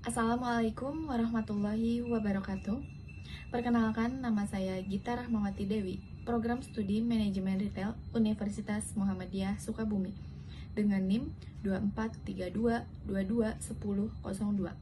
Assalamualaikum warahmatullahi wabarakatuh. Perkenalkan, nama saya Gita Rahmawati Dewi, Program Studi Manajemen Retail Universitas Muhammadiyah Sukabumi, dengan NIM 2432221002.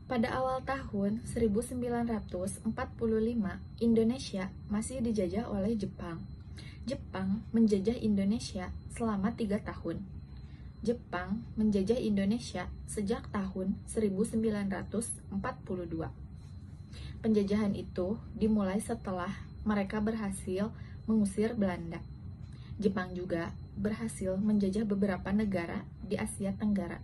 Pada awal tahun 1945, Indonesia masih dijajah oleh Jepang. Jepang menjajah Indonesia selama 3 tahun. Jepang menjajah Indonesia sejak tahun 1942. Penjajahan itu dimulai setelah mereka berhasil mengusir Belanda. Jepang juga berhasil menjajah beberapa negara di Asia Tenggara.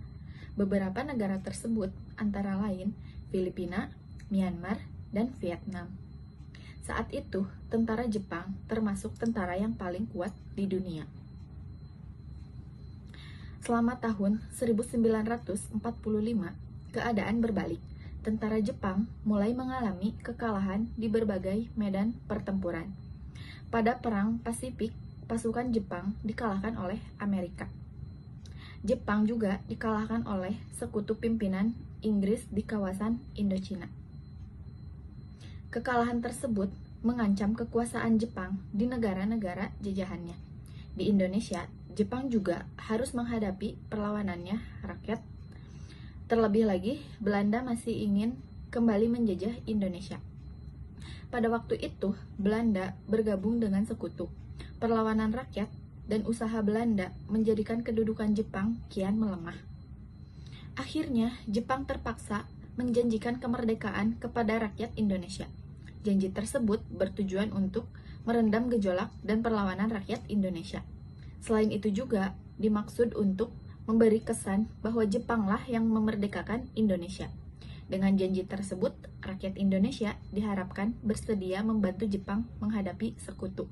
Beberapa negara tersebut antara lain Filipina, Myanmar, dan Vietnam. Saat itu, tentara Jepang termasuk tentara yang paling kuat di dunia. Selama tahun 1945, keadaan berbalik. Tentara Jepang mulai mengalami kekalahan di berbagai medan pertempuran. Pada Perang Pasifik, pasukan Jepang dikalahkan oleh Amerika. Jepang juga dikalahkan oleh sekutu pimpinan Inggris di kawasan Indochina. Kekalahan tersebut mengancam kekuasaan Jepang di negara-negara jajahannya. Di Indonesia, Jepang juga harus menghadapi perlawanannya rakyat. Terlebih lagi, Belanda masih ingin kembali menjajah Indonesia. Pada waktu itu, Belanda bergabung dengan sekutu. Perlawanan rakyat dan usaha Belanda menjadikan kedudukan Jepang kian melemah. Akhirnya, Jepang terpaksa menjanjikan kemerdekaan kepada rakyat Indonesia. Janji tersebut bertujuan untuk merendam gejolak dan perlawanan rakyat Indonesia. Selain itu juga dimaksud untuk memberi kesan bahwa Jepanglah yang memerdekakan Indonesia. Dengan janji tersebut, rakyat Indonesia diharapkan bersedia membantu Jepang menghadapi sekutu.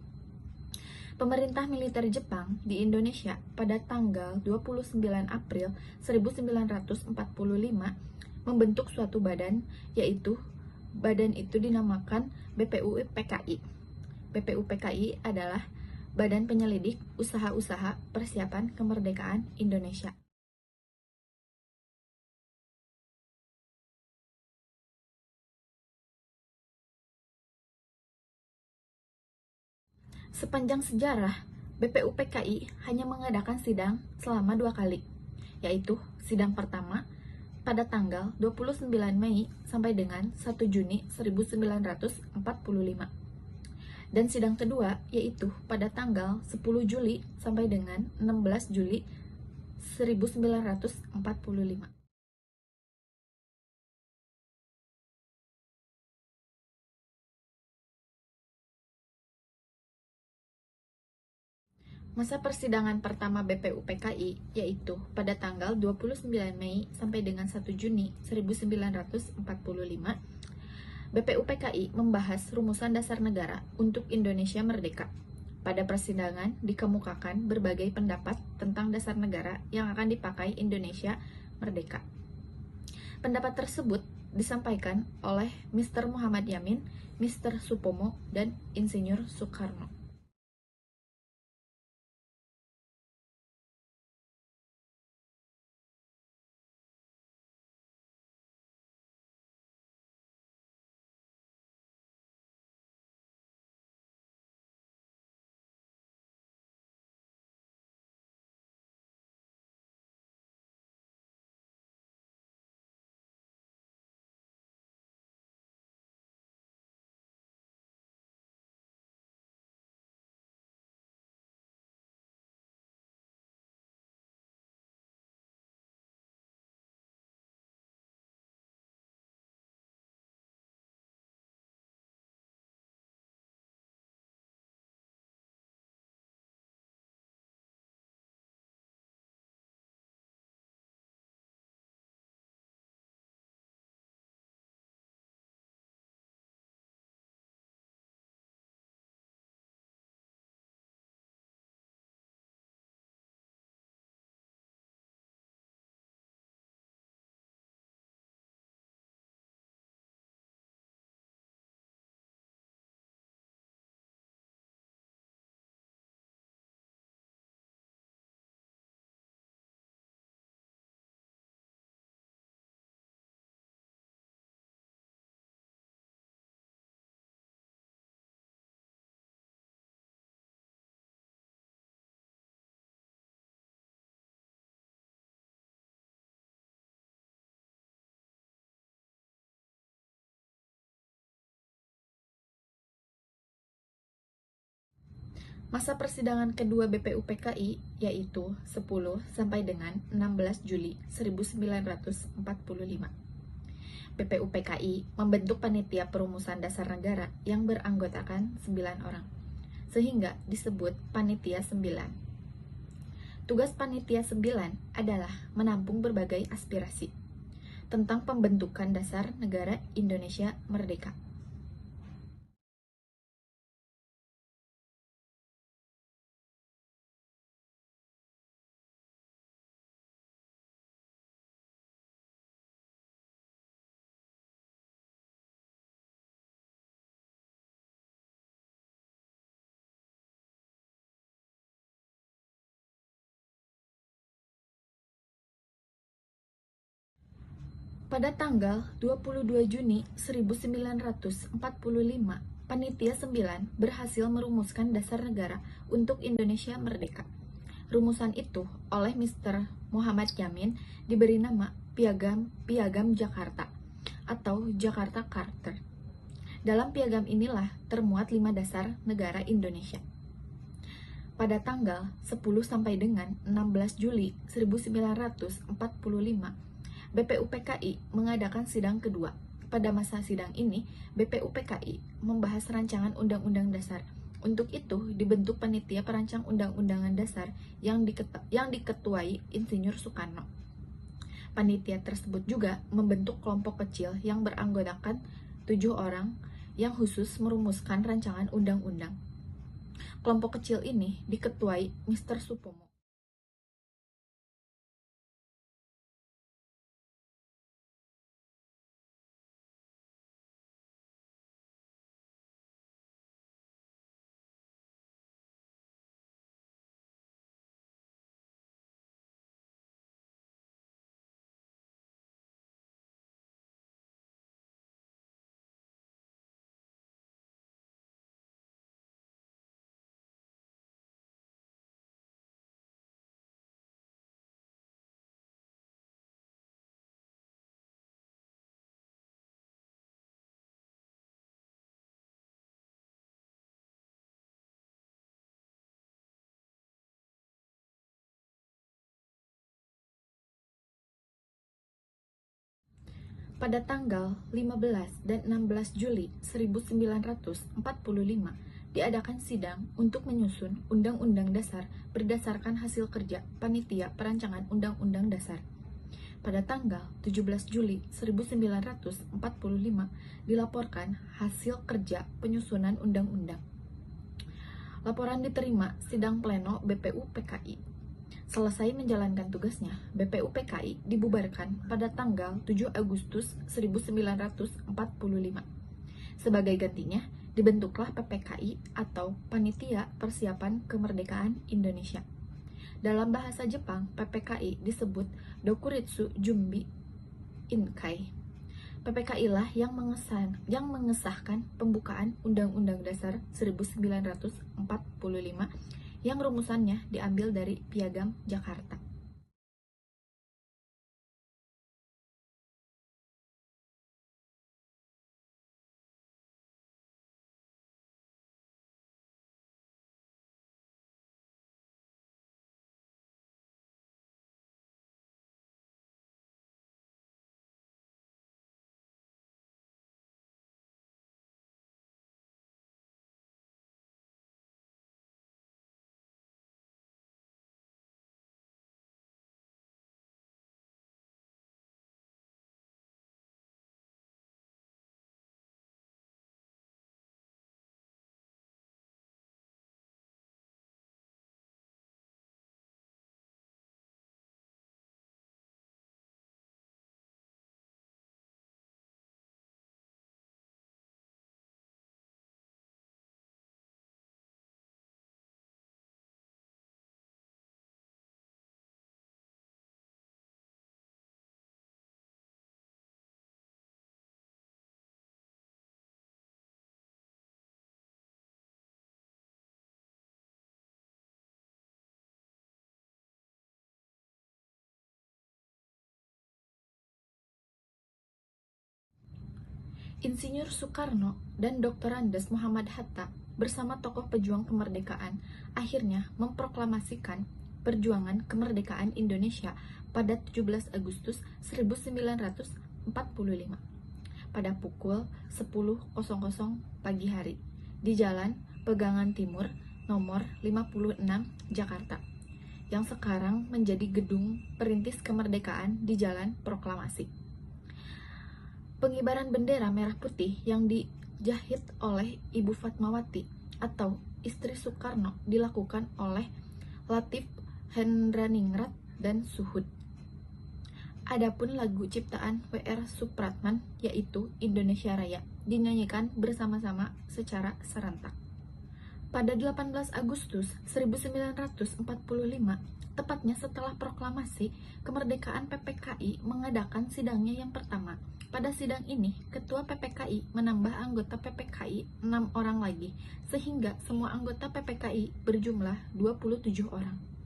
Pemerintah militer Jepang di Indonesia pada tanggal 29 April 1945 membentuk suatu badan, yaitu badan itu dinamakan BPUPKI. BPUPKI adalah Badan Penyelidik Usaha-Usaha Persiapan Kemerdekaan Indonesia. Sepanjang sejarah, BPUPKI hanya mengadakan sidang selama 2 kali, yaitu sidang pertama pada tanggal 29 Mei sampai dengan 1 Juni 1945. Dan sidang kedua yaitu pada tanggal 10 Juli sampai dengan 16 Juli 1945. Masa persidangan pertama BPUPKI yaitu pada tanggal 29 Mei sampai dengan 1 Juni 1945. BPUPKI membahas rumusan dasar negara untuk Indonesia merdeka. Pada persidangan dikemukakan berbagai pendapat tentang dasar negara yang akan dipakai Indonesia merdeka. Pendapat tersebut disampaikan oleh Mr. Muhammad Yamin, Mr. Supomo, dan Insinyur Soekarno. Masa persidangan kedua BPUPKI yaitu 10 sampai dengan 16 Juli 1945. BPUPKI membentuk panitia perumusan dasar negara yang beranggotakan 9 orang, sehingga disebut Panitia 9. Tugas Panitia 9 adalah menampung berbagai aspirasi tentang pembentukan dasar negara Indonesia merdeka. Pada tanggal 22 Juni 1945, Panitia 9 berhasil merumuskan dasar negara untuk Indonesia merdeka. Rumusan itu oleh Mr. Muhammad Yamin diberi nama Piagam Jakarta atau Jakarta Charter. Dalam piagam inilah termuat 5 dasar negara Indonesia. Pada tanggal 10 sampai dengan 16 Juli 1945, BPUPKI mengadakan sidang kedua. Pada masa sidang ini, BPUPKI membahas rancangan Undang-Undang Dasar. Untuk itu, dibentuk panitia perancang Undang-Undangan Dasar yang diketuai Insinyur Soekarno. Panitia tersebut juga membentuk kelompok kecil yang beranggotakan 7 orang yang khusus merumuskan rancangan undang-undang. Kelompok kecil ini diketuai Mr. Supomo. Pada tanggal 15 dan 16 Juli 1945, diadakan sidang untuk menyusun Undang-Undang Dasar berdasarkan hasil kerja Panitia Perancangan Undang-Undang Dasar. Pada tanggal 17 Juli 1945, dilaporkan hasil kerja penyusunan undang-undang. Laporan diterima sidang pleno BPUPKI. Selesai menjalankan tugasnya, BPUPKI dibubarkan pada tanggal 7 Agustus 1945. Sebagai gantinya, dibentuklah PPKI atau Panitia Persiapan Kemerdekaan Indonesia. Dalam bahasa Jepang, PPKI disebut Dokuritsu Jumbi Inkai. PPKI lah yang mengesahkan pembukaan Undang-Undang Dasar 1945 yang rumusannya diambil dari Piagam Jakarta. Insinyur Soekarno dan Dr. Andes Muhammad Hatta bersama tokoh pejuang kemerdekaan akhirnya memproklamasikan perjuangan kemerdekaan Indonesia pada 17 Agustus 1945 pada pukul 10.00 pagi hari di Jalan Pegangan Timur nomor 56 Jakarta, yang sekarang menjadi Gedung Perintis Kemerdekaan di Jalan Proklamasi. Pengibaran bendera merah putih yang dijahit oleh Ibu Fatmawati atau istri Soekarno dilakukan oleh Latif Hendraningrat dan Suhud. Adapun lagu ciptaan W.R. Supratman yaitu Indonesia Raya dinyanyikan bersama-sama secara serentak. Pada 18 Agustus 1945, tepatnya setelah proklamasi kemerdekaan, PPKI mengadakan sidangnya yang pertama. Pada sidang ini, Ketua PPKI menambah anggota PPKI 6 orang lagi, sehingga semua anggota PPKI berjumlah 27 orang.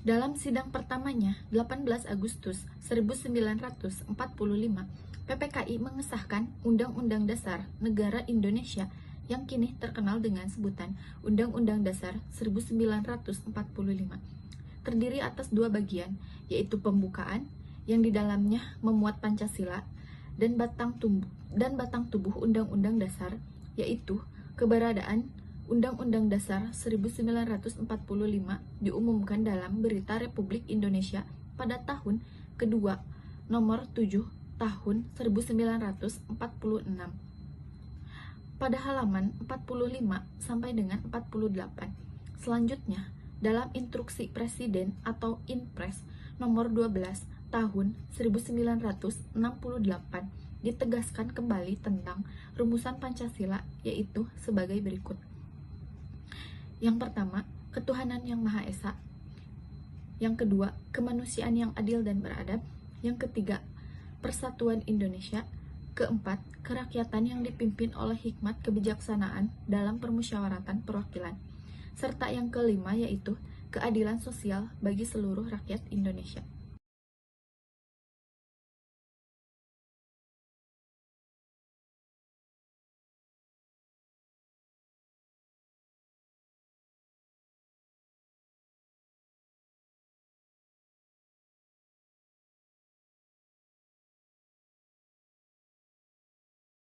Dalam sidang pertamanya, 18 Agustus 1945, PPKI mengesahkan Undang-Undang Dasar Negara Indonesia yang kini terkenal dengan sebutan Undang-Undang Dasar 1945. Terdiri atas dua bagian, yaitu pembukaan yang di dalamnya memuat Pancasila dan batang tubuh Undang-Undang Dasar, yaitu keberadaan Undang-Undang Dasar 1945 diumumkan dalam Berita Republik Indonesia pada tahun kedua nomor 7 tahun 1946 pada halaman 45 sampai dengan 48. Selanjutnya, dalam Instruksi Presiden atau Inpres nomor 12 tahun 1968 ditegaskan kembali tentang rumusan Pancasila, yaitu sebagai berikut. Yang pertama, ketuhanan yang Maha Esa. Yang kedua, kemanusiaan yang adil dan beradab. Yang ketiga, persatuan Indonesia. Keempat, kerakyatan yang dipimpin oleh hikmat kebijaksanaan dalam permusyawaratan perwakilan. Serta yang kelima yaitu keadilan sosial bagi seluruh rakyat Indonesia.